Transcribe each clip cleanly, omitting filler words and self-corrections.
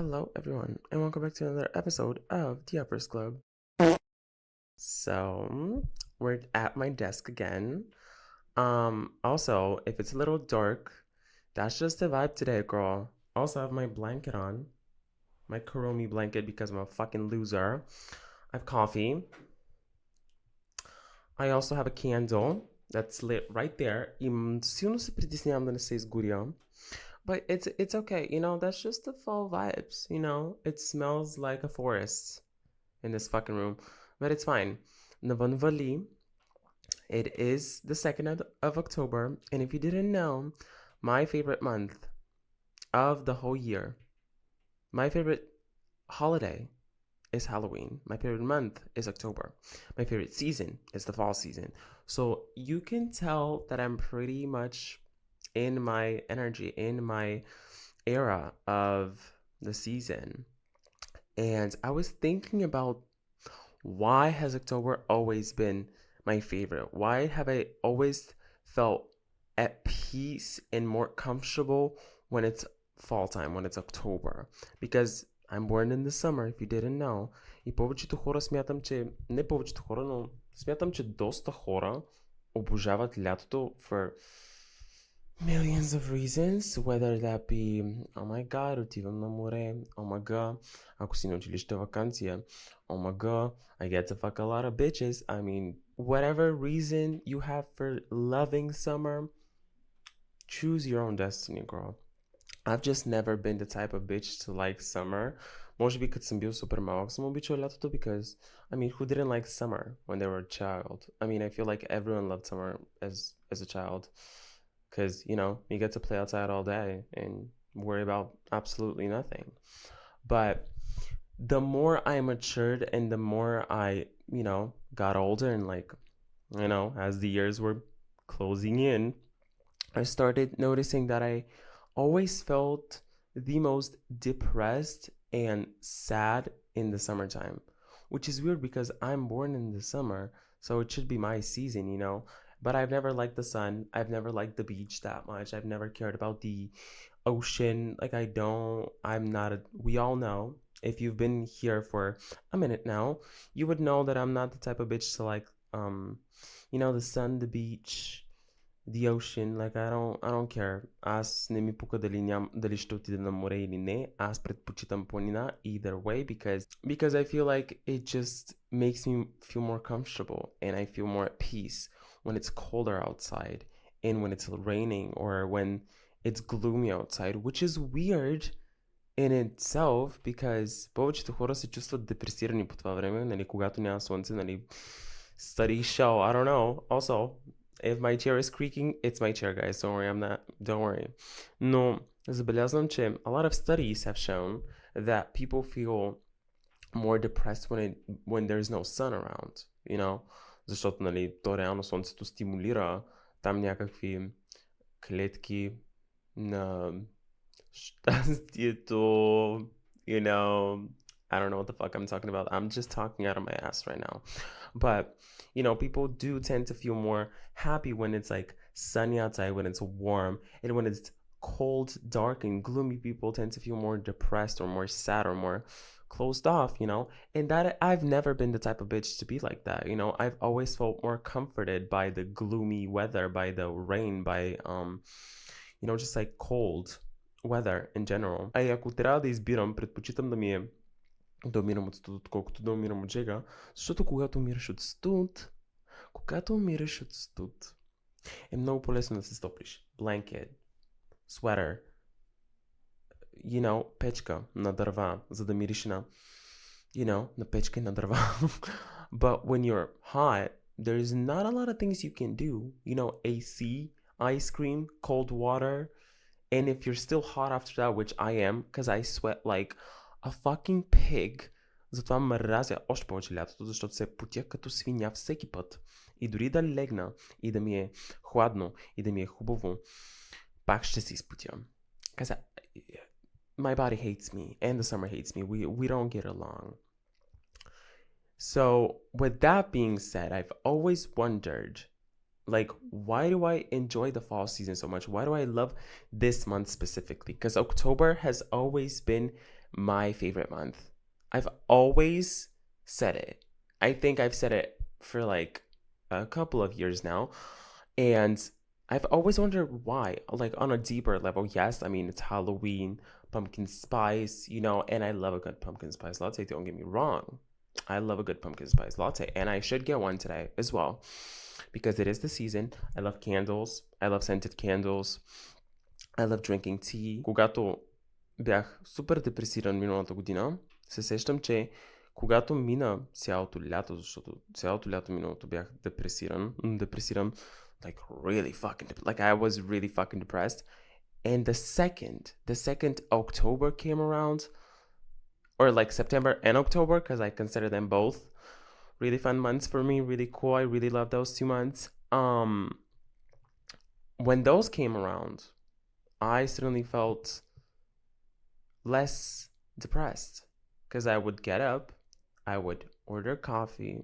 Hello, everyone, and welcome back to another episode of the Yappers Club. So, we're at my desk again. Also, if it's a little dark, that's just the vibe today, girl. Also, I have my blanket on, my Kuromi blanket because I'm a fucking loser. I have coffee. I also have a candle that's lit right there. Se eu não se pritiснявам да не се изгоря. But it's okay, that's just the fall vibes, It smells like a forest in this fucking room. But it's fine. Navan it is the 2nd of October, and if you didn't know, my favorite month of the whole year, my favorite holiday is Halloween. My favorite month is October. My favorite season is the fall season. So you can tell that I'm pretty much in my energy, in my era of the season. And I was thinking about why has October always been my favorite? Why have I always felt at peace and more comfortable when it's fall time, when it's October? Because I'm born in the summer, if you didn't know. И повечето хора смятам, че... Не повечето хора, но смятам, че доста хора обожават лятото for millions of reasons, whether that be, oh my god, отивам на море, oh my god, ако си на училище вакансия, oh my god, I get to fuck a lot of bitches. I mean, whatever reason you have for loving summer, choose your own destiny, girl. I've just never been the type of bitch to like summer. Може би като съм бил супер малък съм обичал лятото because, I mean, who didn't like summer when they were a child? I mean, I feel like everyone loved summer as a child. Because, you get to play outside all day and worry about absolutely nothing. But the more I matured and the more I, got older and as the years were closing in, I started noticing that I always felt the most depressed and sad in the summertime, which is weird because I'm born in the summer, so it should be my season. But I've never liked the sun. I've never liked the beach that much. I've never cared about the ocean. I'm not we all know, if you've been here for a minute now, you would know that I'm not the type of bitch to like, the sun, the beach, the ocean. Like, I don't care. Аз не ми пука дали ще отида на море или не. Аз предпочитам планина either way because I feel like it just makes me feel more comfortable and I feel more at peace when it's colder outside and when it's raining or when it's gloomy outside, which is weird in itself because повечето хора се чувстват депресирани по това време, нали, когато няма слънце, нали, studies show, I don't know. Also, if my chair is creaking, it's my chair, guys. Don't worry. Но забелязвам, че a lot of studies have shown that people feel more depressed when there's no sun around, Защото, нали, то реално слънцето стимулира там някакви клетки на щастието, I don't know what the fuck I'm talking about. I'm just talking out of my ass right now. But, people do tend to feel more happy when it's like sunny outside, when it's warm, and when it's cold, dark, and gloomy, people tend to feel more depressed or more sad or more closed off, and that I've never been the type of bitch to be like that. I've always felt more comforted by the gloomy weather, by the rain, by just like cold weather in general. Ако трябва да избирам, предпочитам да умирам от студ, отколкото да умирам от жега, защото когато умираш от студ, е много по-лесно да се стоплиш. Blanket, sweater, печка на дърва, за да мириш на печка и на дърва. But when you're hot, there's not a lot of things you can do. AC, ice cream, cold water, and if you're still hot after that, which I am, because I sweat like a fucking pig, затова мразя още повече лятото, защото се потя като свиня всеки път. И дори да легна и да ми е хладно и да ми е хубаво, пак ще се изпотя. Because my body hates me and the summer hates me. We don't get along. So with that being said, I've always wondered, like, why do I enjoy the fall season so much? Why do I love this month specifically? Because October has always been my favorite month. I've always said it. I think I've said it for like a couple of years now. And I've always wondered why. Like on a deeper level, yes, I mean, it's Halloween, pumpkin spice, and I love a good pumpkin spice latte. Don't get me wrong. I love a good pumpkin spice latte, and I should get one today as well because it is the season. I love candles. I love scented candles. I love drinking tea. Когато бях супер депресиран миналата година, се сещам, че когато мина цялото лято, защото цялото лято миналото бях депресиран, like really fucking, like I was really fucking depressed. And the second October came around, or like September and October, because I consider them both really fun months for me, really cool. I really love those 2 months. When those came around, I suddenly felt less depressed because I would get up, I would order coffee,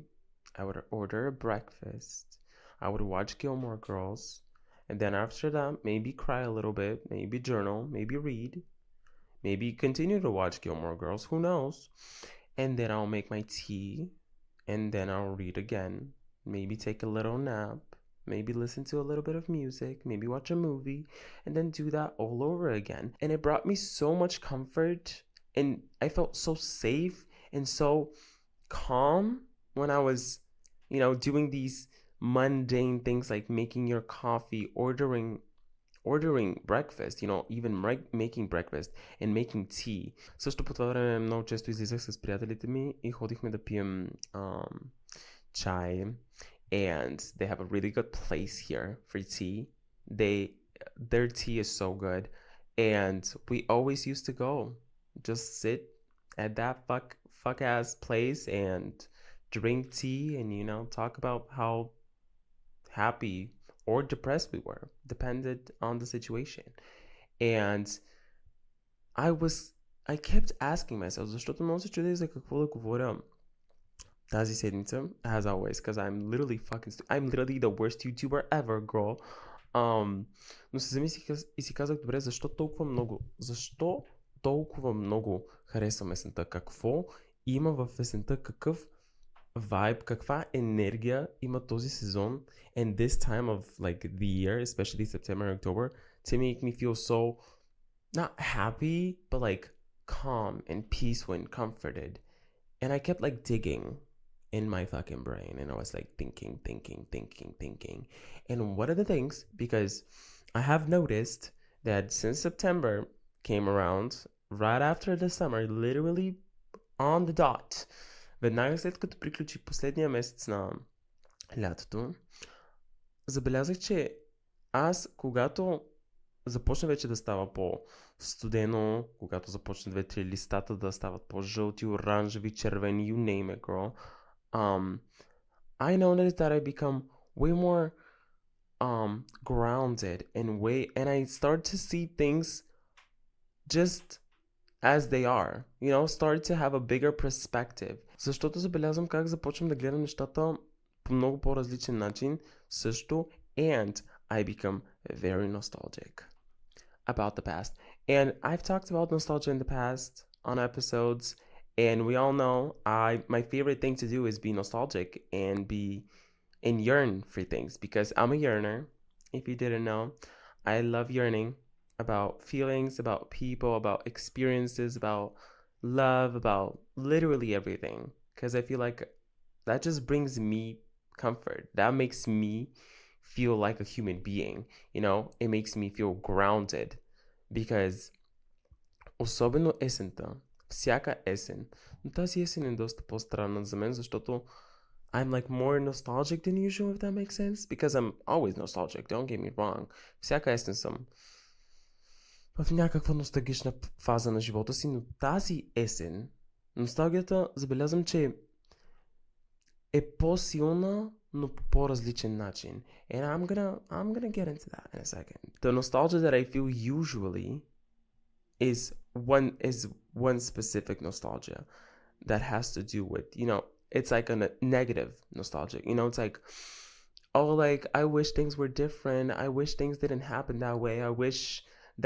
I would order a breakfast, I would watch Gilmore Girls, and then after that, maybe cry a little bit, maybe journal, maybe read, maybe continue to watch Gilmore Girls, who knows? And then I'll make my tea, and then I'll read again, maybe take a little nap, maybe listen to a little bit of music, maybe watch a movie, and then do that all over again. And it brought me so much comfort, and I felt so safe and so calm when I was, doing these mundane things like making your coffee, ordering breakfast, even making breakfast and making tea. Също по това време много често излизах с приятелите ми и ходихме да пием чай. And they have a really good place here for tea. Their tea is so good, and we always used to go just sit at that fuck ass place and drink tea and talk about how happy or depressed we were, depended on the situation. And I kept asking myself, защото много се чудех за какво да говоря тази седмица, as always, because I'm literally the worst YouTuber ever, girl. Но се замислих и си казах, добре, защо толкова много харесвам есента? Какво има в есента? Какъв vibe, каква енергия има този сезон and this time of like the year, especially September and October, to make me feel so not happy, but like calm and peaceful and comforted. And I kept like digging in my fucking brain, and I was like thinking. And what are the things, because I have noticed that since September came around, right after the summer, literally on the dot, веднага след като приключи последния месец на лятото, забелязах, че аз, когато започна вече да става по-студено, когато започнат вече листата да стават по-жълти, оранжеви, червени, you name it, girl, I noticed that I become way more grounded and I start to see things just as they are, start to have a bigger perspective. Защото забелязвам как започвам да гледам нещата по много по-различен начин също, and I become very nostalgic about the past. And I've talked about nostalgia in the past on episodes, and we all know my favorite thing to do is be nostalgic and yearn for things, because I'm a yearner. If you didn't know, I love yearning about feelings, about people, about experiences, about love, about literally everything, because I feel like that just brings me comfort. That makes me feel like a human being, it makes me feel grounded, because особено есента, всяка есен, но тази есен е доста по-странна за мен, защото I'm like more nostalgic than usual, if that makes sense, because I'm always nostalgic, don't get me wrong. Всяка есен съм в някаква носталгична фаза на живота си, но тази есен носталгията забелязвам, че е по-силна, но по по-различен начин. And I'm gonna get into that in a second. The nostalgia that I feel usually is one specific nostalgia that has to do with, it's like a negative nostalgia. It's like, oh, like, I wish things were different. I wish things didn't happen that way. I wish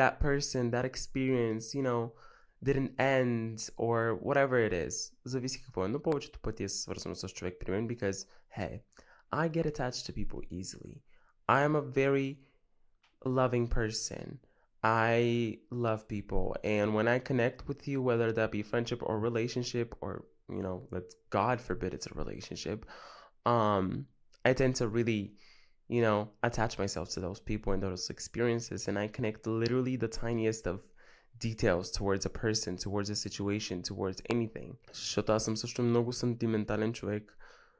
that person, that experience, didn't end or whatever it is. Зависи какво е, но повечето пъти е свързано с човек при мен because, hey, I get attached to people easily. I am a very loving person. I love people, and when I connect with you, whether that be friendship or relationship, or let's God forbid it's a relationship, I tend to really, attach myself to those people and those experiences, and I connect literally the tiniest of details towards a person, towards a situation, towards anything. Защото аз съм също много сантиментален човек,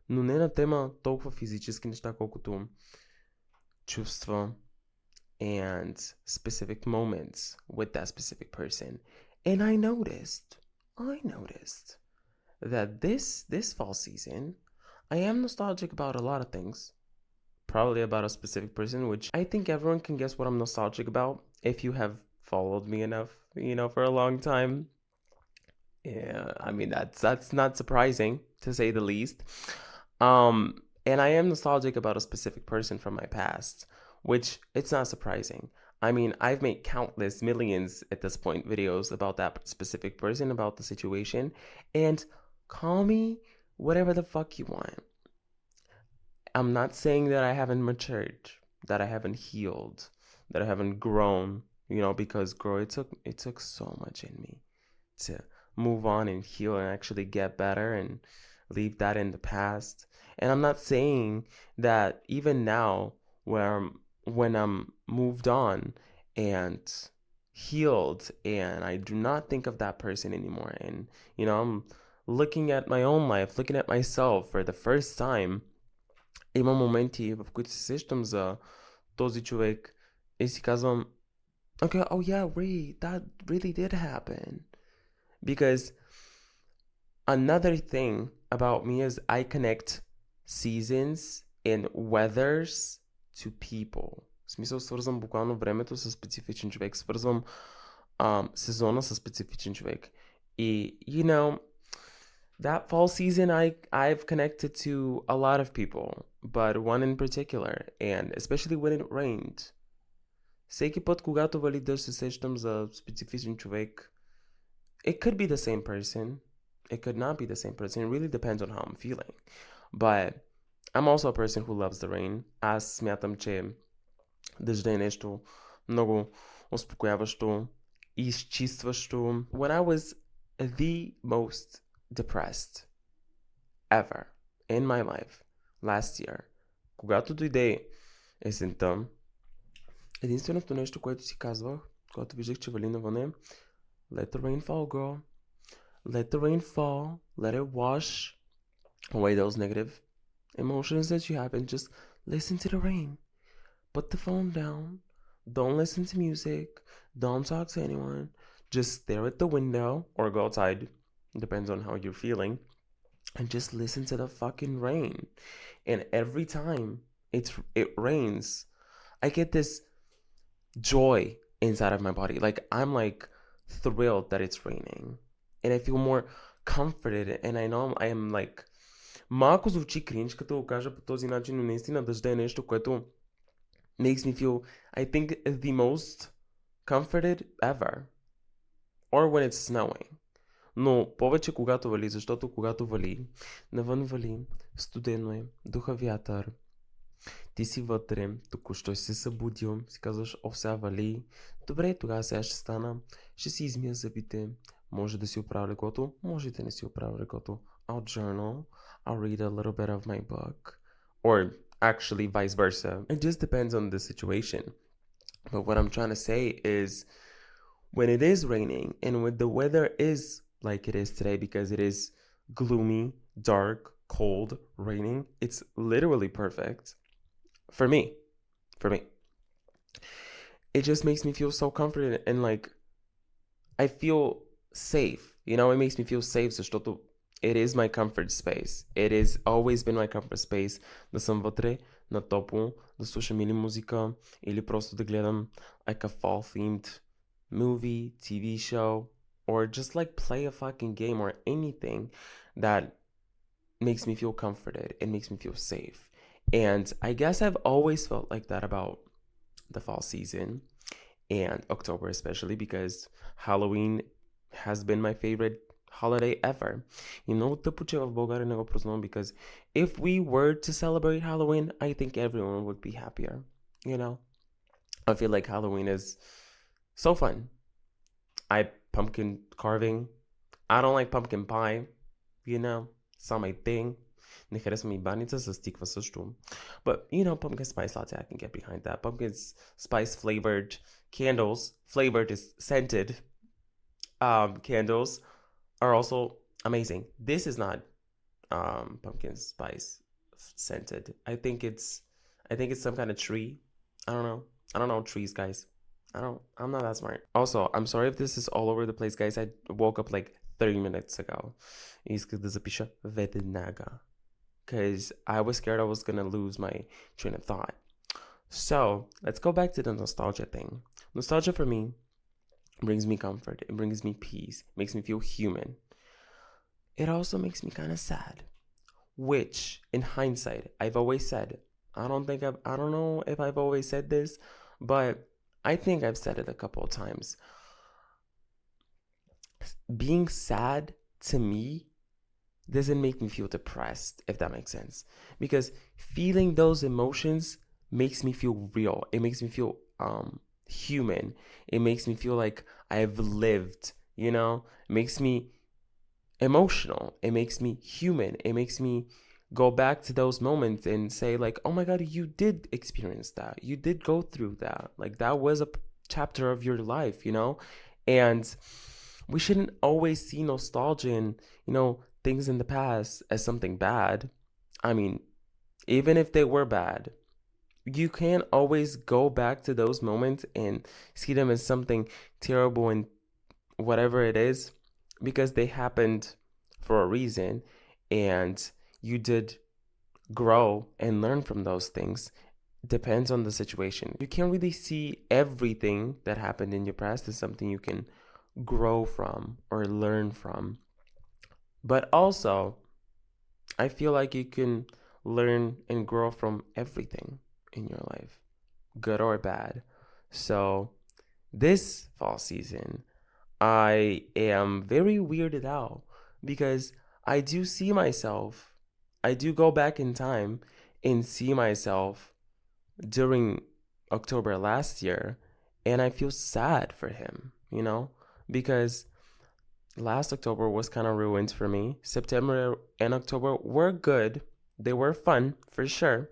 но не на тема толкова физически неща, колкото чувства and specific moments with that specific person. And I noticed that this fall season, I am nostalgic about a lot of things. Probably about a specific person, which I think everyone can guess what I'm nostalgic about if you have followed me enough, for a long time. Yeah, I mean that's not surprising to say the least. And I am nostalgic about a specific person from my past, which it's not surprising. I mean, I've made countless millions at this point videos about that specific person, about the situation, and call me whatever the fuck you want. I'm not saying that I haven't matured, that I haven't healed, that I haven't grown, because girl, it took so much in me to move on and heal and actually get better and leave that in the past. And I'm not saying that even now when I'm moved on and healed and I do not think of that person anymore, and I'm looking at my own life, looking at myself for the first time, има моменти, в които се сещам за този човек и си казвам, okay, oh yeah, wait, that really did happen. Because another thing about me is I connect seasons and weathers to people. В смисъл, свързвам буквално времето с специфичен човек, свързвам сезона с специфичен човек. И, that fall season, I've connected to a lot of people, but one in particular, and especially when it rained. Всеки път, когато вали дъжд, се сещам за специфичен човек. It could be the same person. It could not be the same person. It really depends on how I'm feeling. But I'm also a person who loves the rain. Аз смятам, че дъжда е нещо много успокояващо, изчистващо. When I was the most depressed ever in my life last year, когато дойде есента, единственото нещо, което си казвах, когато виждах, че вали навън е, let the rain fall, girl. Let the rain fall. Let it wash away those negative emotions that you have and just listen to the rain. Put the phone down. Don't listen to music. Don't talk to anyone. Just stare at the window or go outside. Depends on how you're feeling. And just listen to the fucking rain. And every time it rains, I get this joy inside of my body. Like I'm like thrilled that it's raining. And I feel more comforted. And I know I am like... Малко звучи кринж, като го кажа по този начин, но наистина дъжда е нещо, което makes me feel, I think, the most comforted ever. Or when it's snowing. Но повече когато вали, защото когато вали, навън вали, студено е, духа вятър, ти си вътре, току-що си се събудил, си казваш, сега вали, добре, тогава сега ще стана, ще си измия зъбите, може да си оправя лекото, може да не си оправя лекото. I'll journal, I'll read a little bit of my book, or actually vice versa. It just depends on the situation. But what I'm trying to say is, when it is raining and when the weather is like it is today, because it is gloomy, dark, cold, raining, it's literally perfect for me. It just makes me feel so comforted and like I feel safe. It makes me feel safe, защото it is my comfort space. It has always been my comfort space. Да съм вътре, на топло, да слушам или музика, или просто да гледам like a fall-themed movie, TV show, or just like play a fucking game or anything that makes me feel comforted and makes me feel safe. And I guess I've always felt like that about the fall season and October especially, because Halloween has been my favorite holiday ever. И много тъпо, че в България не го празнувам, because if we were to celebrate Halloween, I think everyone would be happier. You know? I feel like Halloween is so fun. I pumpkin carving. I don't like pumpkin pie. You know? It's not my thing. Не харесвам и баница с тиква също. But, you know, pumpkin spice latte, I can get behind that. Pumpkin spice flavored candles, flavored is scented candles are also amazing. This is not pumpkin spice scented. I think it's some kind of tree. I don't know. I don't know trees, guys. I'm not that smart. Also, I'm sorry if this is all over the place, guys. I woke up like 30 minutes ago. Исках да запиша веднага. Because I was scared I was gonna lose my train of thought. So let's go back to the nostalgia thing. Nostalgia for me brings me comfort. It brings me peace. It makes me feel human. It also makes me kind of sad. Which, in hindsight, I've always said. I don't know if I've always said this, but I think I've said it a couple of times. Being sad to me doesn't make me feel depressed, if that makes sense. Because feeling those emotions makes me feel real. It makes me feel human. It makes me feel like I've lived, you know? It makes me emotional. It makes me human. It makes me go back to those moments and say like, oh my God, you did experience that. You did go through that. Like that was a chapter of your life, you know? And we shouldn't always see nostalgia and, you know, things in the past as something bad. I mean, even if they were bad, you can't always go back to those moments and see them as something terrible and whatever it is, because they happened for a reason and you did grow and learn from those things. Depends on the situation. You can't really see everything that happened in your past as something you can grow from or learn from. But also, I feel like you can learn and grow from everything in your life, good or bad. So, this fall season, I am very weirded out because I do see myself, I do go back in time and see myself during October last year, and I feel sad for him, you know, because last October was kind of ruined for me. September and October were good. They were fun for sure,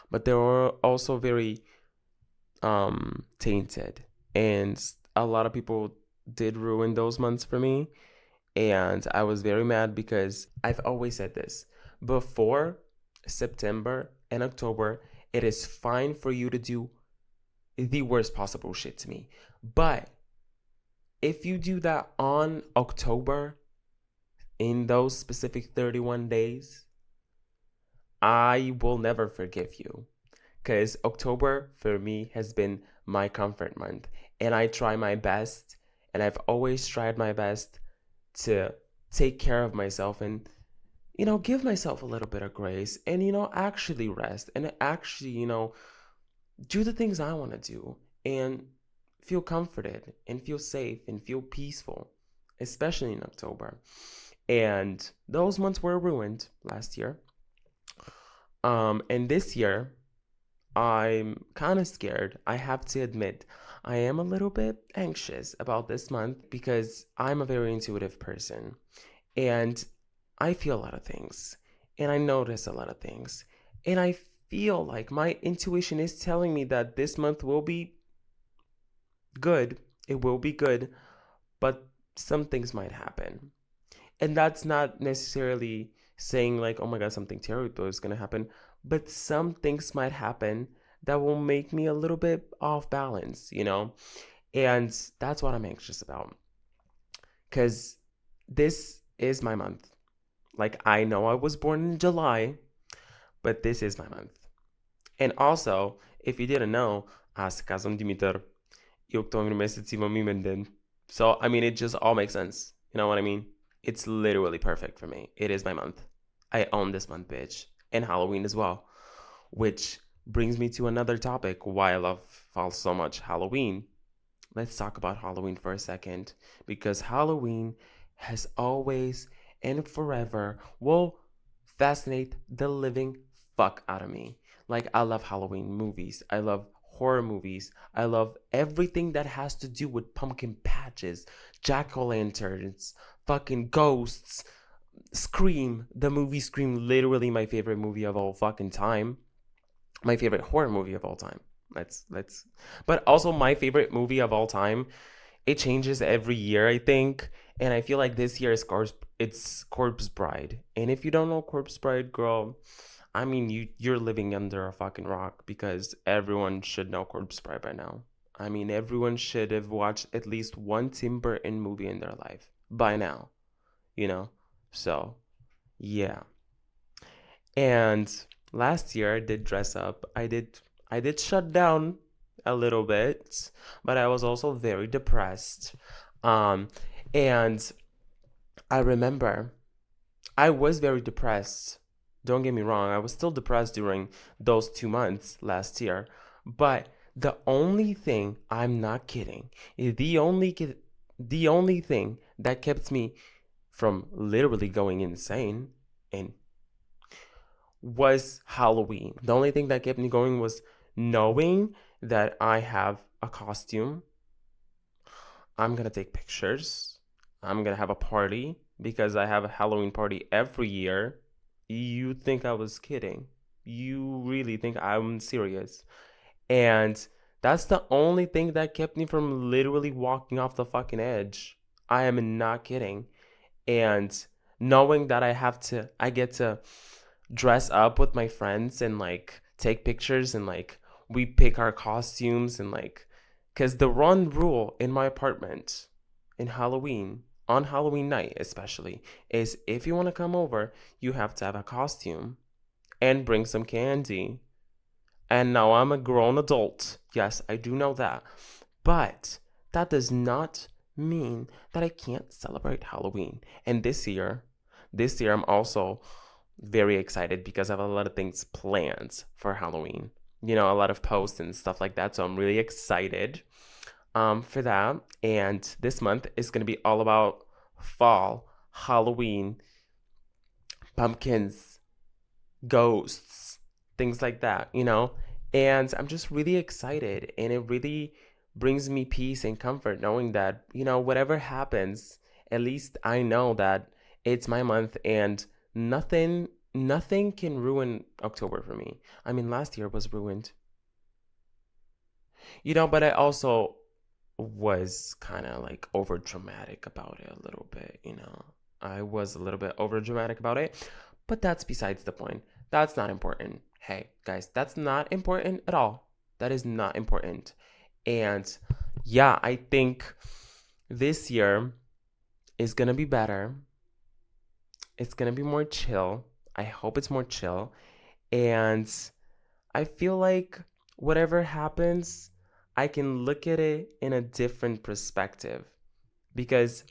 but they were also very tainted, and a lot of people did ruin those months for me, and I was very mad because I've always said this. Before September and October, it is fine for you to do the worst possible shit to me. But if you do that on October, in those specific 31 days, I will never forgive you. Because October for me has been my comfort month. And I try my best, and I've always tried my best to take care of myself and, you know, give myself a little bit of grace and, you know, actually rest and actually, you know, do the things I want to do and feel comforted and feel safe and feel peaceful, especially in October. And those months were ruined last year. And this year, I'm kind of scared. I have to admit, I am a little bit anxious about this month because I'm a very intuitive person and I feel a lot of things and I notice a lot of things. And I feel like my intuition is telling me that this month will be good. It will be good, but some things might happen. And that's not necessarily saying like, oh my God, something terrible is going to happen, but some things might happen that will make me a little bit off balance, you know? And that's what I'm anxious about. Because this is my month. Like, I know I was born in July, but this is my month. And also, if you didn't know, аз се казвам Димитър и октомври месец имам имен ден. So, I mean, it just all makes sense. You know what I mean? It's literally perfect for me. It is my month. I own this month, bitch. And Halloween as well. Which brings me to another topic, why I love fall so much, Halloween. let's talk about Halloween for a second, because Halloween has always and forever will fascinate the living fuck out of me. Like, I love Halloween movies. I love horror movies. I love everything that has to do with pumpkin patches, jack o' lanterns, fucking ghosts. Scream, the movie Scream, literally my favorite movie of all fucking time. My favorite horror movie of all time. Let's but also my favorite movie of all time. It changes every year, I think. And I feel like this year is it's Corpse Bride. And if you don't know Corpse Bride, girl, I mean you're living under a fucking rock, because everyone should know Corpse Bride by now. I mean, everyone should have watched at least one Tim Burton movie in their life by now, you know? So, yeah. And last year I did dress up. I did shut down a little bit, but I was also very depressed. Um and I remember I was very depressed. Don't get me wrong, I was still depressed during those 2 months last year, but the only thing, I'm not kidding, the only thing that kept me from literally going insane and was Halloween. The only thing that kept me going was knowing that I have a costume. I'm gonna take pictures. I'm gonna have a party, because I have a Halloween party every year. You think I was kidding? You really think I'm serious? And that's the only thing that kept me from literally walking off the fucking edge. I am not kidding. And knowing that I get to dress up with my friends and like take pictures, and like we pick our costumes, and like, because the one rule in my apartment in Halloween, on Halloween night especially, is if you want to come over, you have to have a costume and bring some candy. And now I'm a grown adult. Yes, I do know that. But that does not mean that I can't celebrate Halloween. And this year I'm also very excited, because I have a lot of things planned for Halloween. A lot of posts and stuff like that. So I'm really excited for that. And this month is going to be all about fall, Halloween, pumpkins, ghosts, things like that. And I'm just really excited. And it really brings me peace and comfort knowing that, whatever happens, at least I know that it's my month, and nothing can ruin October for me. I mean, last year was ruined. But I also was kind of like over dramatic about it a little bit. I was a little bit over dramatic about it, but that's besides the point. That's not important. Hey, guys, that's not important at all. That is not important. And yeah, I think this year is going to be better. It's going to be more chill. I hope it's more chill. And I feel like whatever happens, I can look at it in a different perspective, because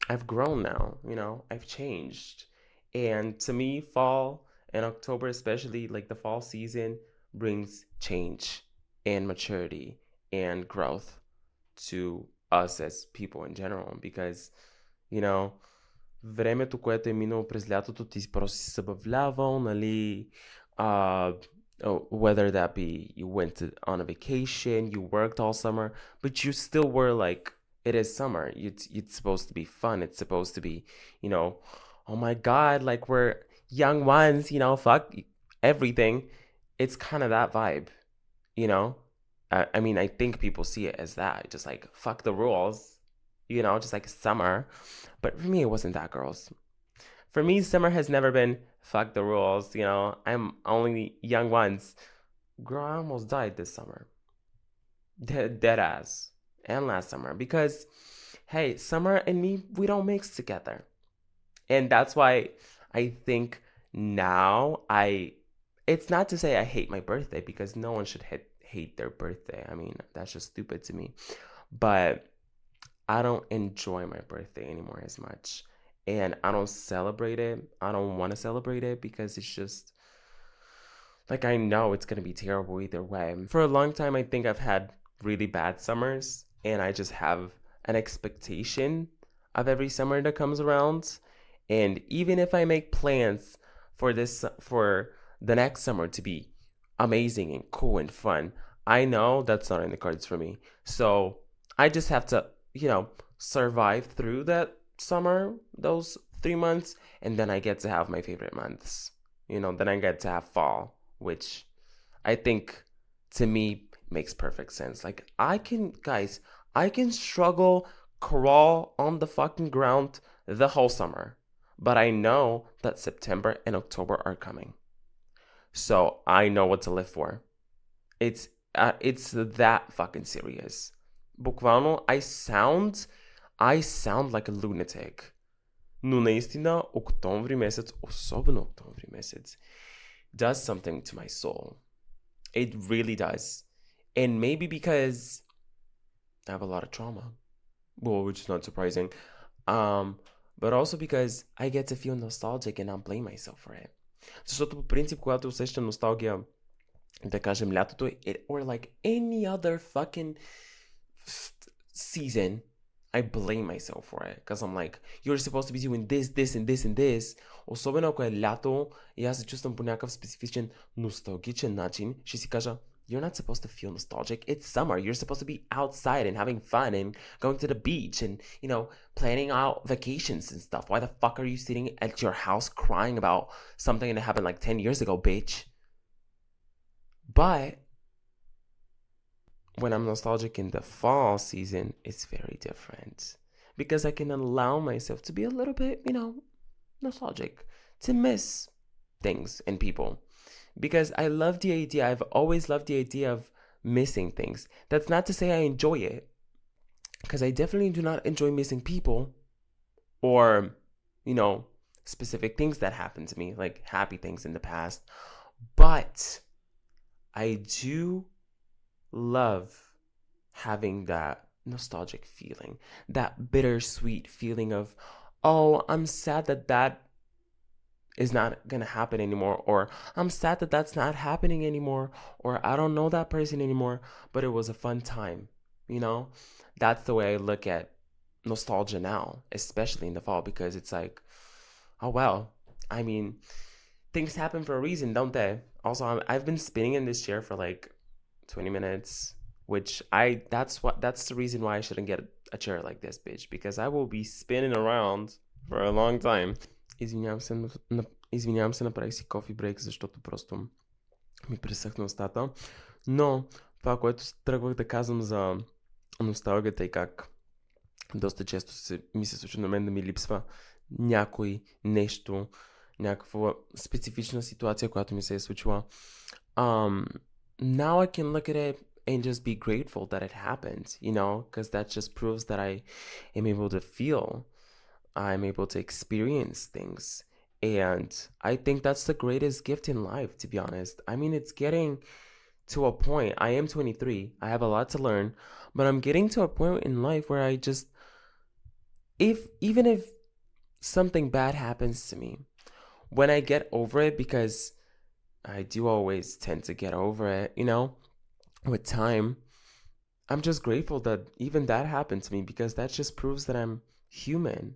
I've grown now, I've changed. And to me, fall and October, especially like the fall season, brings change and maturity and growth to us as people in general, because, you know, времето, което е минало през лятото, ти просто си събавлявал, нали, uh, whether that be you went on a vacation, you worked all summer, but you still were like, it is summer. It's supposed to be fun. It's supposed to be, oh my God, like we're young ones, fuck everything. It's kind of that vibe, you know? I mean, I think people see it as that, just like fuck the rules, just like summer. But for me, it wasn't that, girls. For me, summer has never been fuck the rules. I'm only young ones. Girl, I almost died this summer. Dead ass. And last summer. Because, hey, summer and me, we don't mix together. And that's why I think now it's not to say I hate my birthday, because no one should hate their birthday. I mean, that's just stupid to me. But I don't enjoy my birthday anymore as much. And I don't celebrate it. I don't want to celebrate it, because it's just like, I know it's going to be terrible either way. For a long time, I think I've had really bad summers and I just have an expectation of every summer that comes around. And even if I make plans for the next summer to be amazing and cool and fun, I know that's not in the cards for me. So I just have to, survive through that summer, those 3 months, and then I get to have my favorite months. Then I get to have fall, which I think to me makes perfect sense. Like guys, I can struggle, crawl on the fucking ground the whole summer, but I know that September and October are coming, so I know what to live for. It's that fucking serious. Буквално, I sound like a lunatic. Но наистина, октомври месец, особено октомври месец, does something to my soul. It really does. And maybe because I have a lot of trauma, well, which is not surprising. But also because I get to feel nostalgic and not blame myself for it. Защото по принцип, когато усещам носталгия, да кажем лятото, or like any other fucking season, I blame myself for it. Because I'm like, you're supposed to be doing this, this, and this, and this. Особено ако е лято и аз се чувствам по някакъв специфичен носталгичен начин, ще си кажа, you're not supposed to feel nostalgic. It's summer. You're supposed to be outside and having fun and going to the beach and, planning out vacations and stuff. Why the fuck are you sitting at your house crying about something that happened like 10 years ago, bitch? But when I'm nostalgic in the fall season, it's very different because I can allow myself to be a little bit, nostalgic, to miss things and people. Because I love the idea, I've always loved the idea of missing things. That's not to say I enjoy it, because I definitely do not enjoy missing people or, specific things that happened to me, like happy things in the past. But I do love having that nostalgic feeling, that bittersweet feeling of, oh, I'm sad that is not gonna happen anymore, or I'm sad that that's not happening anymore, or I don't know that person anymore, but it was a fun time. That's the way I look at nostalgia now, especially in the fall, because it's like, oh well, I mean, things happen for a reason, don't they? Also, I've been spinning in this chair for like 20 minutes, which that's the reason why I shouldn't get a chair like this, bitch, because I will be spinning around for a long time. Извинявам се, направих си кофи брейк, защото просто ми пресъхна устата. Но това, което тръгвах да казвам за носталгията и как доста често ми се случва на мен да ми липсва някой нещо, някаква специфична ситуация, която ми се е случила. Now I can look at it and just be grateful that it happened, because that just proves that I am able to feel, I'm able to experience things. And I think that's the greatest gift in life, to be honest. I mean, it's getting to a point. I am 23. I have a lot to learn, but I'm getting to a point in life where I just, even if something bad happens to me, when I get over it, because I do always tend to get over it, with time, I'm just grateful that even that happened to me, because that just proves that I'm human.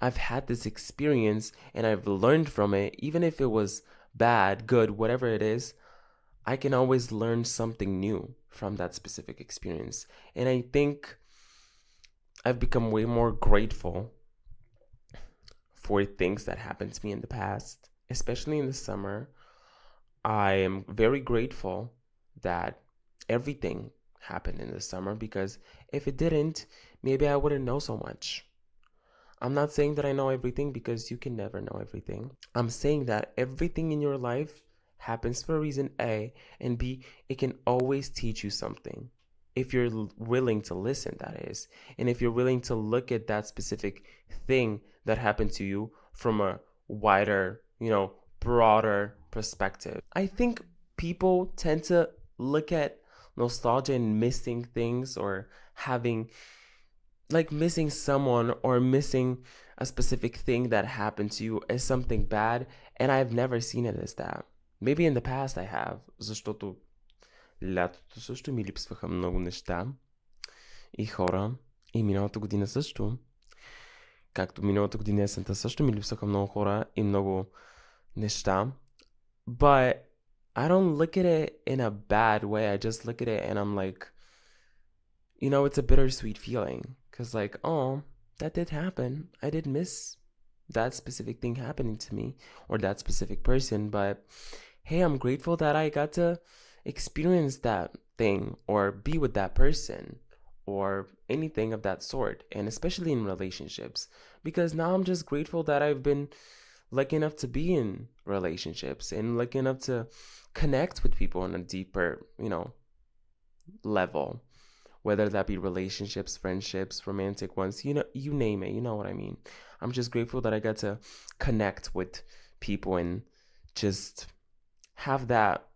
I've had this experience and I've learned from it. Even if it was bad, good, whatever it is, I can always learn something new from that specific experience. And I think I've become way more grateful for things that happened to me in the past, especially in the summer. I am very grateful that everything happened in the summer, because if it didn't, maybe I wouldn't know so much. I'm not saying that I know everything, because you can never know everything. I'm saying that everything in your life happens for a reason, A, and B, it can always teach you something. If you're willing to listen, that is. And if you're willing to look at that specific thing that happened to you from a wider, broader perspective. I think people tend to look at nostalgia and missing things, or having, like, missing someone or missing a specific thing that happened to you as something bad, and I've never seen it as that. Maybe in the past I have, защото Лятото също ми липсваха много неща и хора. И миналата година също. Както миналата година есента също ми липсваха много хора и много неща. But I don't look at it in a bad way. I just look at it and I'm like, it's a bittersweet feeling. Because, like, oh, that did happen. I did miss that specific thing happening to me or that specific person. But hey, I'm grateful that I got to experience that thing or be with that person or anything of that sort. And especially in relationships. Because now I'm just grateful that I've been lucky enough to be in relationships and lucky enough to connect with people on a deeper, level, whether that be relationships, friendships, romantic ones, you name it, you know what I mean. I'm just grateful that I got to connect with people and just have that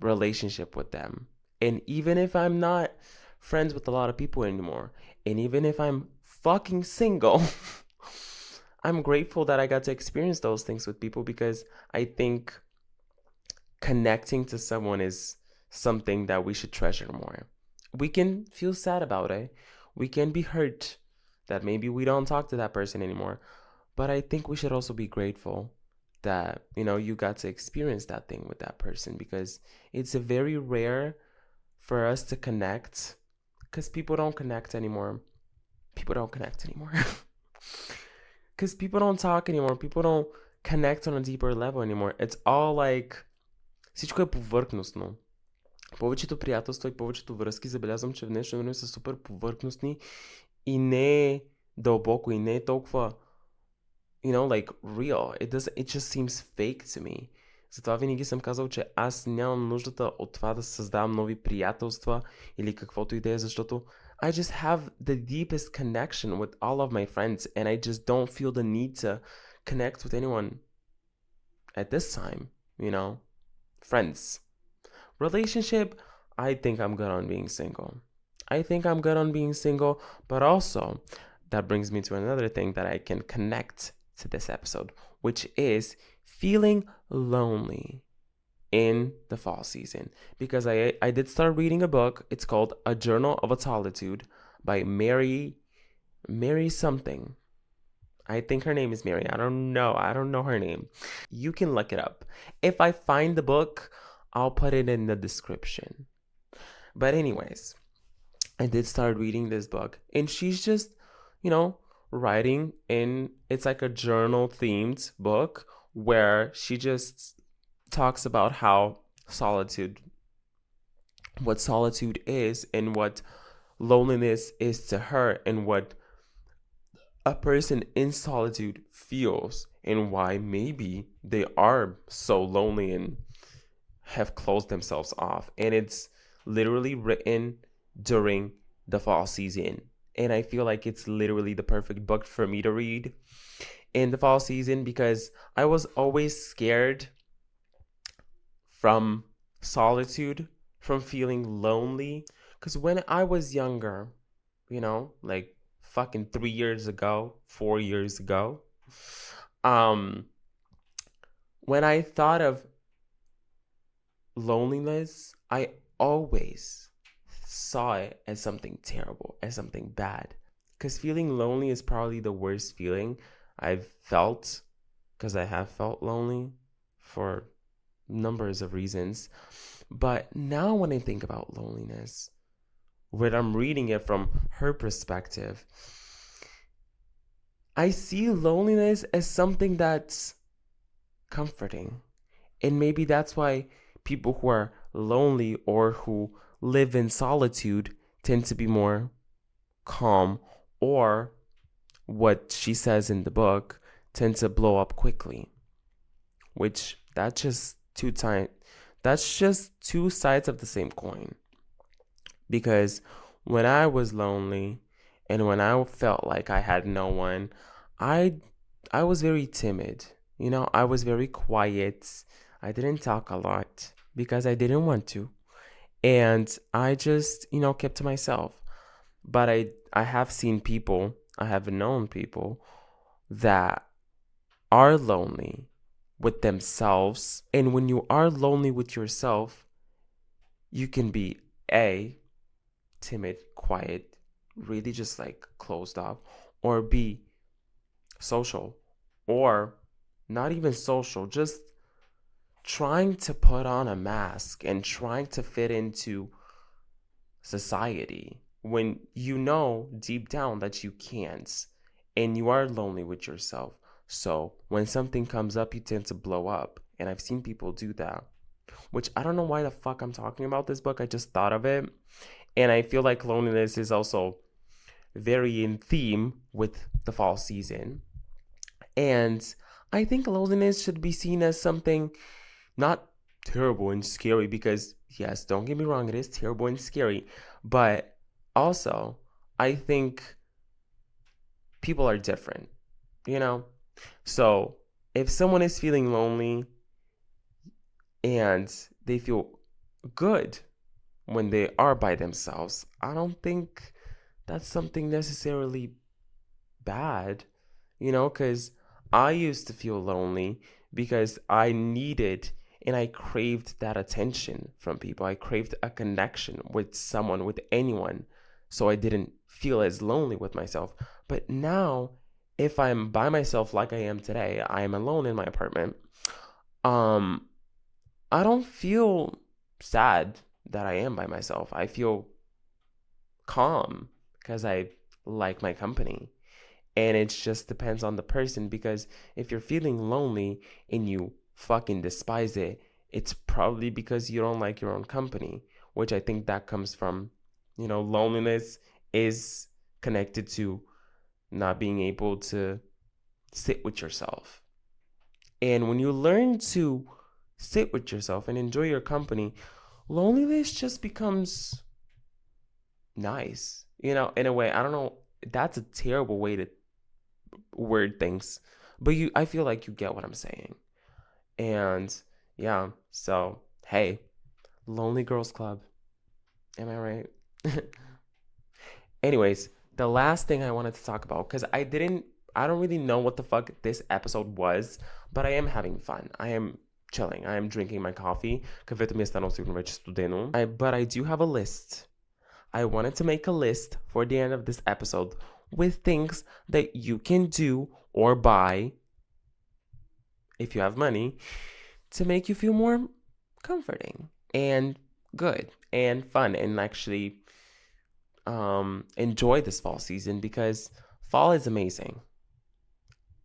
relationship with them. And even if I'm not friends with a lot of people anymore, and even if I'm fucking single, I'm grateful that I got to experience those things with people because I think connecting to someone is something that we should treasure more. We can feel sad about it. We can be hurt that maybe we don't talk to that person anymore. But I think we should also be grateful that, you got to experience that thing with that person because it's a very rare for us to connect because people don't connect anymore. People don't connect anymore. Because people don't talk anymore. People don't connect on a deeper level anymore. It's all like всичко е повърхностно. Повечето приятелства и повечето връзки забелязвам, че в днешно време са супер повърхностни и не е дълбоко и не е толкова like real. It just seems fake to me. Затова винаги съм казал, че аз нямам нуждата от това да създавам нови приятелства или каквото и да е, защото I just have the deepest connection with all of my friends and I just don't feel the need to connect with anyone at this time, Friends. Relationship, I think I'm good on being single. But also, that brings me to another thing that I can connect to this episode, which is feeling lonely in the fall season. Because I did start reading a book. It's called A Journal of a Solitude by Mary something. I think her name is Mary. I don't know her name. You can look it up. If I find the book, I'll put it in the description. But anyways, I did start reading this book and she's just, writing in, it's like a journal themed book where she just talks about how what solitude is and what loneliness is to her and what a person in solitude feels and why maybe they are so lonely and have closed themselves off. And it's literally written during the fall season. And I feel like it's literally the perfect book for me to read in the fall season because I was always scared from solitude, from feeling lonely. Because when I was younger, like fucking 3 years ago, 4 years ago, when I thought of loneliness, I always saw it as something terrible, as something bad. Because feeling lonely is probably the worst feeling I've felt, because I have felt lonely for numbers of reasons. But now when I think about loneliness, when I'm reading it from her perspective, I see loneliness as something that's comforting. And maybe that's why people who are lonely or who live in solitude tend to be more calm, or what she says in the book, tend to blow up quickly. Which that's just two sides of the same coin. Because when I was lonely and when I felt like I had no one, I was very timid. I was very quiet. I didn't talk a lot because I didn't want to. And I just, kept to myself. But I have seen people, I have known people that are lonely with themselves. And when you are lonely with yourself, You can be A, timid, quiet, really just like closed off, or B, social, or not even social, just trying to put on a mask and trying to fit into society when you know deep down that you can't and you are lonely with yourself. So when something comes up, you tend to blow up. And I've seen people do that, which I don't know why the fuck I'm talking about this book. I just thought of it. And I feel like loneliness is also very in theme with the fall season. And I think loneliness should be seen as something not terrible and scary because, yes, don't get me wrong, it is terrible and scary. But also, I think people are different, you know? So if someone is feeling lonely and they feel good when they are by themselves, I don't think that's something necessarily bad, because I used to feel lonely because I needed and I craved that attention from people. I craved a connection with someone, with anyone, so I didn't feel as lonely with myself. But now, if I'm by myself like I am today, I am alone in my apartment. Um, I don't feel sad that I am by myself. I feel calm because I like my company. And it just depends on the person because if you're feeling lonely and you fucking despise it, it's probably because you don't like your own company, which I think that comes from, loneliness is connected to not being able to sit with yourself. And when you learn to sit with yourself and enjoy your company, loneliness just becomes nice, in a way. I don't know. That's a terrible way to word things, but I feel like you get what I'm saying. And yeah, so hey, Lonely Girls Club, am I right? Anyways, the last thing I wanted to talk about, because I don't really know what the fuck this episode was, but I am having fun. I am chilling. I am drinking my coffee. Кафето ми е станало сигурно вече студено. But I do have a list. I wanted to make a list for the end of this episode with things that you can do or buy if you have money to make you feel more comforting and good and fun and actually enjoy this fall season because fall is amazing.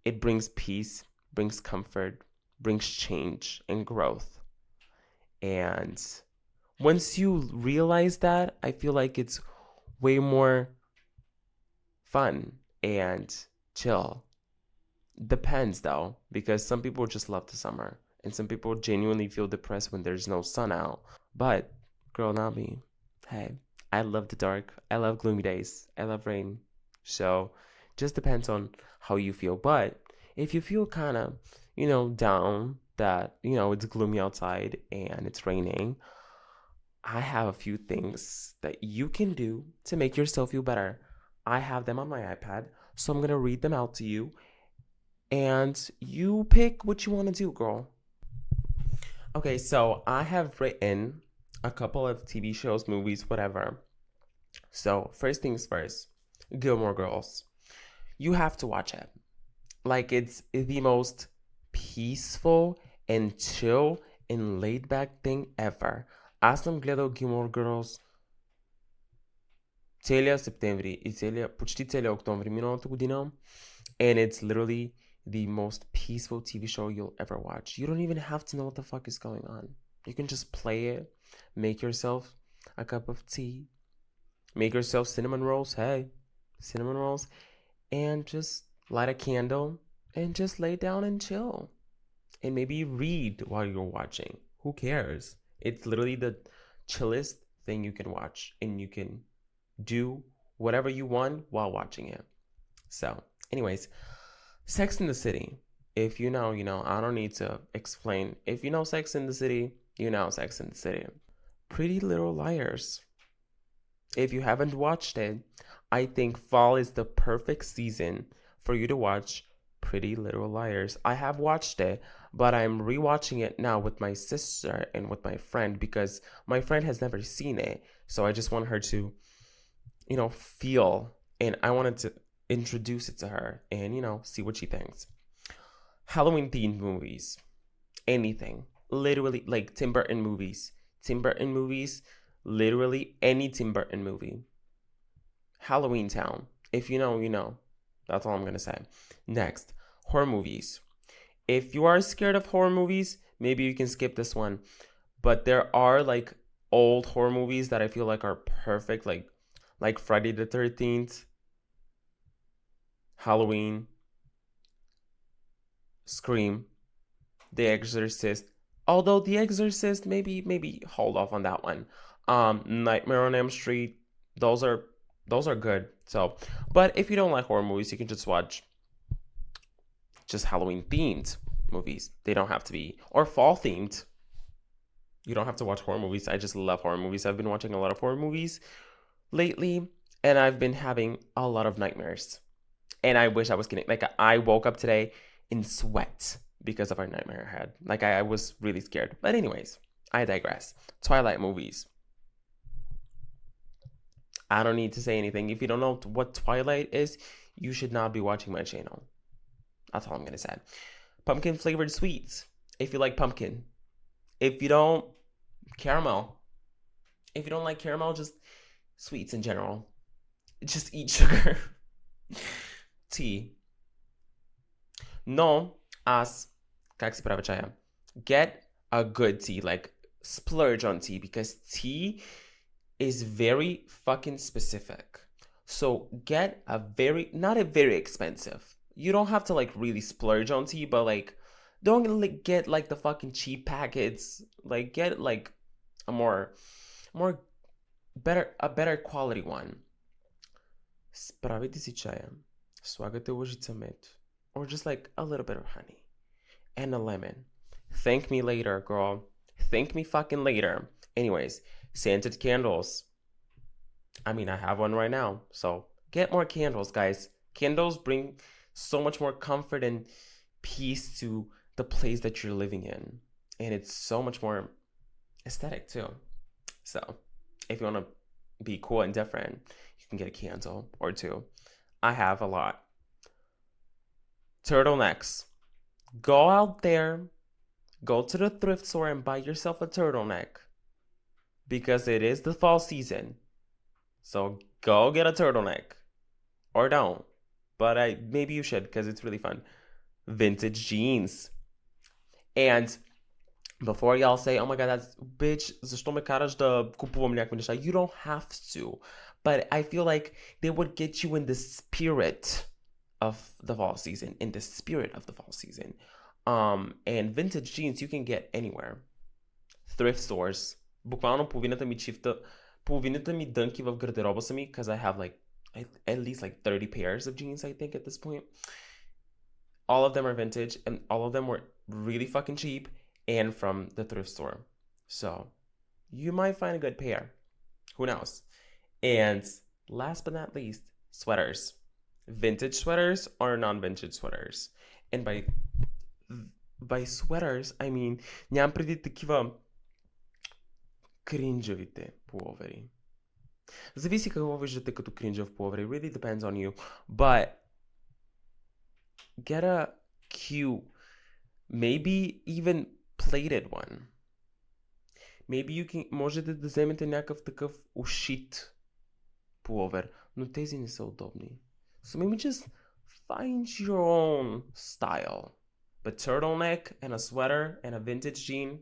It brings peace, brings comfort, brings change and growth. And once you realize that, I feel like it's way more fun and chill. Depends though, because some people just love the summer and some people genuinely feel depressed when there's no sun out. But girl, not me. Hey, I love the dark. I love gloomy days. I love rain. So just depends on how you feel. But if you feel kind of, down that, it's gloomy outside and it's raining, I have a few things that you can do to make yourself feel better. I have them on my iPad, so I'm going to read them out to you. And you pick what you want to do, girl. Okay, so I have written a couple of TV shows, movies, whatever. So, first things first, Gilmore Girls. You have to watch it. Like, it's the most peaceful and chill and laid back thing ever. Аз съм гледал Gilmore Girls целия септември и почти целия октомври миналата година. And it's literally the most peaceful TV show you'll ever watch. You don't even have to know what the fuck is going on. You can just play it, make yourself a cup of tea, make yourself cinnamon rolls. Hey, cinnamon rolls. And just light a candle and just lay down and chill. And maybe read while you're watching. Who cares? It's literally the chillest thing you can watch. And you can do whatever you want while watching it. So, anyways, Sex in the City. If you know, I don't need to explain. If you know Sex in the City, you know Sex in the City. Pretty Little Liars. If you haven't watched it, I think fall is the perfect season for you to watch Pretty Little Liars. I have watched it, but I'm rewatching it now with my sister and with my friend because my friend has never seen it. So I just want her to, feel, and I wanted to introduce it to her and, see what she thinks. Halloween themed movies, anything. Literally, like Tim Burton movies. Tim Burton movies, literally any Tim Burton movie. Halloween Town. If you know, you know. That's all I'm going to say. Next, horror movies. If you are scared of horror movies, maybe you can skip this one. But there are like old horror movies that I feel like are perfect, like Friday the 13th, Halloween, Scream, The Exorcist. Although The Exorcist, maybe hold off on that one. Nightmare on Elm Street, those are good. So, but if you don't like horror movies, you can just watch just Halloween themed movies. They don't have to be, or fall themed. You don't have to watch horror movies. I just love horror movies. I've been watching a lot of horror movies lately, and I've been having a lot of nightmares. And I wish I was kidding. Like, I woke up today in sweat because of our nightmare I had. Like, I was really scared. But anyways, I digress. Twilight movies. I don't need to say anything. If you don't know what Twilight is, you should not be watching my channel. That's all I'm going to say. Pumpkin flavored sweets. If you like pumpkin. If you don't, caramel. If you don't like caramel, just sweets in general. Just eat sugar. Tea. No as, как се прави чая? Get a good tea. Like, splurge on tea. Because tea is very fucking specific. So get a not a very expensive. You don't have to like really splurge on tea, but like don't like get like the fucking cheap packets. Like get like a better quality one. Справете си чая. Слагате лъжица мед. Or just like a little bit of honey. And a lemon. Thank me later, girl. Thank me fucking later. Anyways, scented candles. I mean, I have one right now. So get more candles, guys. Candles bring so much more comfort and peace to the place that you're living in. And it's so much more aesthetic too. So if you want to be cool and different, you can get a candle or two. I have a lot. Turtlenecks. Go out there, go to the thrift store and buy yourself a turtleneck. Because it is the fall season. So go get a turtleneck. Or don't. But maybe you should because it's really fun. Vintage jeans. And before y'all say, oh my god, that's bitch, защо ме караш да купувам някакви неща? You don't have to. But I feel like they would get you in the spirit of the fall season. In the spirit of the fall season. And vintage jeans you can get anywhere. Thrift stores. Буквално половината ми дънки в гардероба са ми, because I have like at least like 30 pairs of jeans, I think, at this point. All of them are vintage, and all of them were really fucking cheap and from the thrift store. So you might find a good pair. Who knows? And last but not least, sweaters. Vintage sweaters or non-vintage sweaters. And by sweaters, I mean, нямам преди такива кринжавите пуловери. Зависи какво виждате като кринжав пуловер. It really depends on you. But get a cute, maybe even plated one. Maybe you can, можете да вземете някакъв такъв ушит пуловер, но тези не са удобни. So maybe just find your own style. But turtleneck and a sweater and a vintage jean.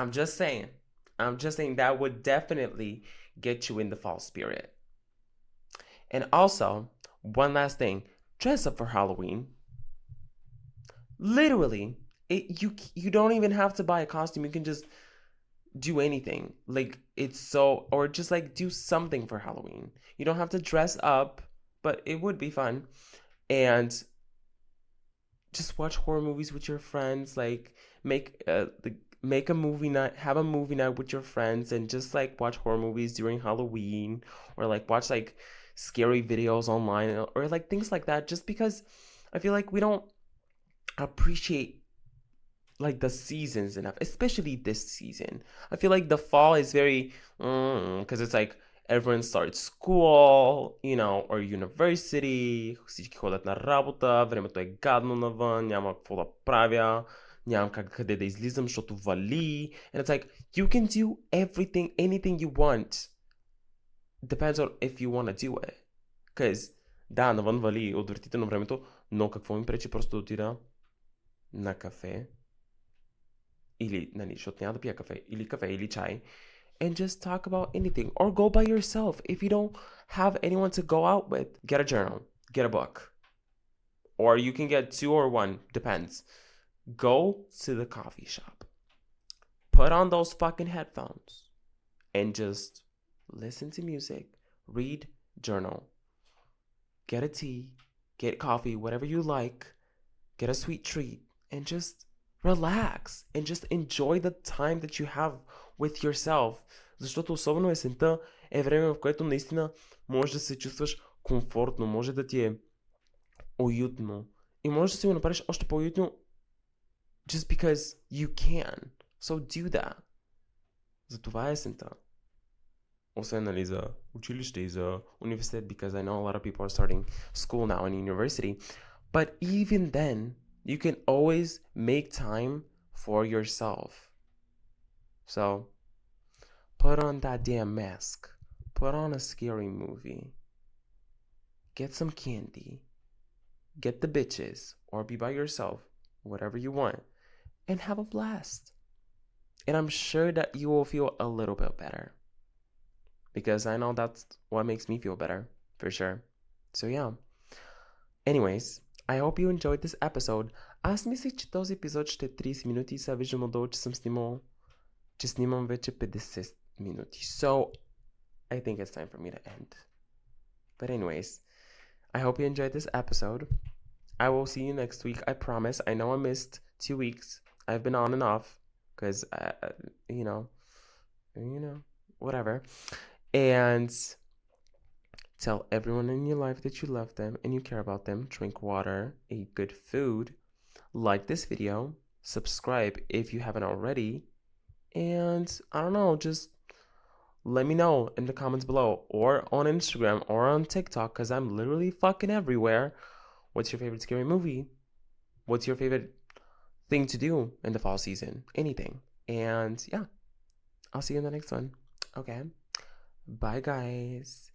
I'm just saying that would definitely get you in the fall spirit. And also, one last thing, dress up for Halloween. Literally, you don't even have to buy a costume. You can just do anything. Like, or just like do something for Halloween. You don't have to dress up, but it would be fun. And just watch horror movies with your friends. Like, make a movie night, have a movie night with your friends, and just like watch horror movies during Halloween, or like watch like scary videos online or like things like that, just because I feel like we don't appreciate like the seasons enough, especially this season. I feel like the fall is very because it's like everyone starts school, or university, всички ходят на работа, времето е гадно навън, няма какво да правя, нямам къде да излизам, защото вали. And it's like, you can do everything, anything you want. Depends on if you want to do it. Because, да, навън вали, отвратително времето, но какво ми пречи просто да отида на кафе, или, нали, защото няма да пия кафе, или чай, and just talk about anything. Or go by yourself. If you don't have anyone to go out with, get a journal, get a book. Or you can get two or one, depends. Go to the coffee shop. Put on those fucking headphones and just listen to music, read, journal. Get a tea, get coffee, whatever you like. Get a sweet treat and just relax and just enjoy the time that you have with yourself. Защото особено есента е време, в което наистина можеш да се чувстваш комфортно, може да ти е уютно и можеш да си го направиш още по-уютно just because you can. So do that. Затова е есента. Освен, нали, за училище и за университет, because I know a lot of people are starting school now in university. But even then, you can always make time for yourself. So, put on that damn mask. Put on a scary movie. Get some candy. Get the bitches. Or be by yourself. Whatever you want. And have a blast. And I'm sure that you will feel a little bit better. Because I know that's what makes me feel better. For sure. So yeah. Anyways, I hope you enjoyed this episode. Аз мислих, че този епизод ще е 30 минути и сега виждам отдолу, че че снимам вече 50 минути. So, I think it's time for me to end. But anyways, I hope you enjoyed this episode. I will see you next week, I promise. I know I missed 2 weeks. I've been on and off because, whatever. And tell everyone in your life that you love them and you care about them. Drink water, eat good food, like this video, subscribe if you haven't already, and I don't know, just let me know in the comments below or on Instagram or on TikTok because I'm literally fucking everywhere. What's your favorite scary movie? What's your favorite thing to do in the fall season? Anything. And yeah, I'll see you in the next one. Okay. Bye, guys.